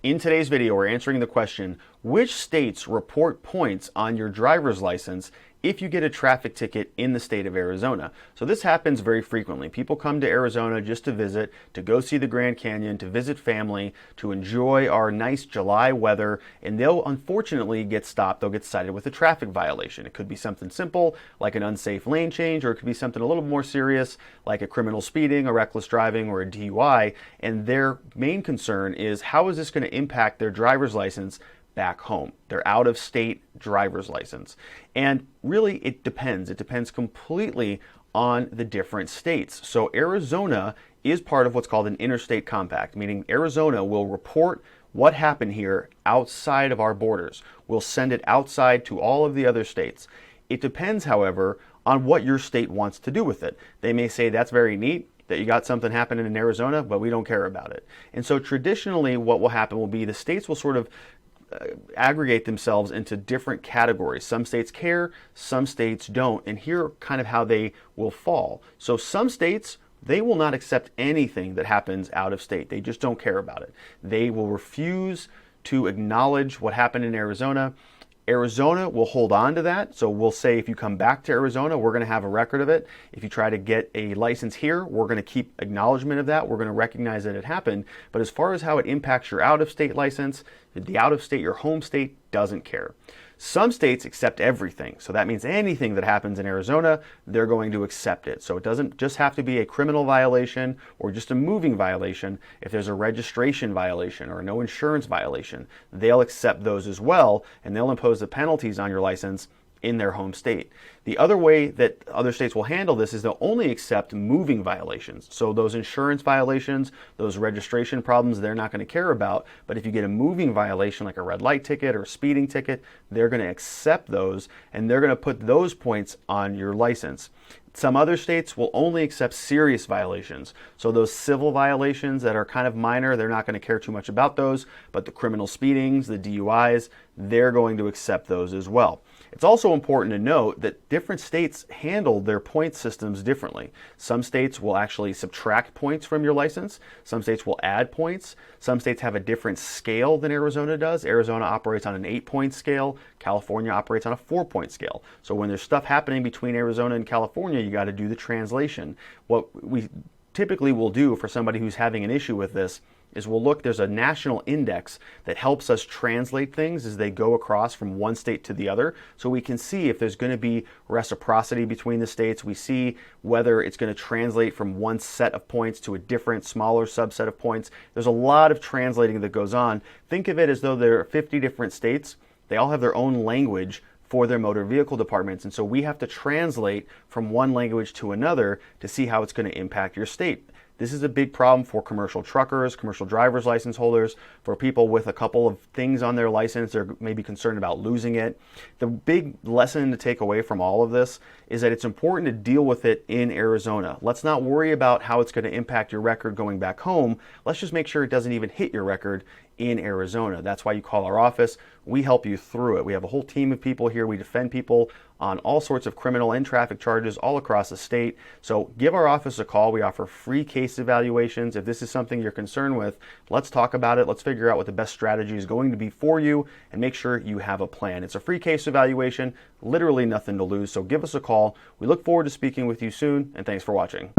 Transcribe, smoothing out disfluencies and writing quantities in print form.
In today's video, we're answering the question, which states report points on your driver's license if you get a traffic ticket in the state of Arizona? So this happens very frequently. People come to Arizona just to visit, to go see the Grand Canyon, to visit family, to enjoy our nice July weather, and they'll unfortunately get stopped. They'll get cited with a traffic violation. It could be something simple like an unsafe lane change, or it could be something a little more serious like a criminal speeding, a reckless driving, or a DUI. And their main concern is, how is this going to impact their driver's license back home, their out-of-state driver's license? And really, it depends. It depends completely on the different states. So Arizona is part of what's called an interstate compact, meaning Arizona will report what happened here outside of our borders. We'll send it outside to all of the other states. It depends, however, on what your state wants to do with it. They may say, that's very neat that you got something happening in Arizona, but we don't care about it. And so traditionally what will happen will be the states will sort of aggregate themselves into different categories. Some states care, some states don't, and here are kind of how they will fall. So some states, they will not accept anything that happens out of state. They just don't care about it. They will refuse to acknowledge what happened in Arizona. Arizona will hold on to that. So we'll say, if you come back to Arizona, we're going to have a record of it. If you try to get a license here, we're going to keep acknowledgement of that. We're going to recognize that it happened. But as far as how it impacts your out-of-state license, the out-of-state, your home state, doesn't care. Some states accept everything. So that means anything that happens in Arizona, they're going to accept it. So it doesn't just have to be a criminal violation or just a moving violation. If there's a registration violation or no insurance violation, they'll accept those as well, and they'll impose the penalties on your license in their home state. The other way that other states will handle this is they'll only accept moving violations. So those insurance violations, those registration problems, they're not going to care about. But if you get a moving violation like a red light ticket or a speeding ticket, they're going to accept those, and they're going to put those points on your license. Some other states will only accept serious violations. So those civil violations that are kind of minor, they're not going to care too much about those, but the criminal speedings, the DUIs, they're going to accept those as well. It's also important to note that different states handle their point systems differently. Some states will actually subtract points from your license. Some states will add points. Some states have a different scale than Arizona does. Arizona operates on an 8-point scale. California operates on a 4-point scale. So when there's stuff happening between Arizona and California, you got to do the translation. What we typically will do for somebody who's having an issue with this is we'll look, there's a national index that helps us translate things as they go across from one state to the other. So we can see if there's going to be reciprocity between the states. We see whether it's going to translate from one set of points to a different, smaller subset of points. There's a lot of translating that goes on. Think of it as though there are 50 different states. They all have their own language for their motor vehicle departments. And so we have to translate from one language to another to see how it's going to impact your state. This is a big problem for commercial truckers, commercial driver's license holders, for people with a couple of things on their license. They're maybe concerned about losing it. The big lesson to take away from all of this is that it's important to deal with it in Arizona. Let's not worry about how it's going to impact your record going back home. Let's just make sure it doesn't even hit your record in Arizona. That's why you call our office. We help you through it. We have a whole team of people here. We defend people on all sorts of criminal and traffic charges all across the state. So give our office a call. We offer free case evaluations. If this is something you're concerned with, let's talk about it. Let's figure out what the best strategy is going to be for you and make sure you have a plan. It's a free case evaluation, literally nothing to lose. So give us a call. We look forward to speaking with you soon, and thanks for watching.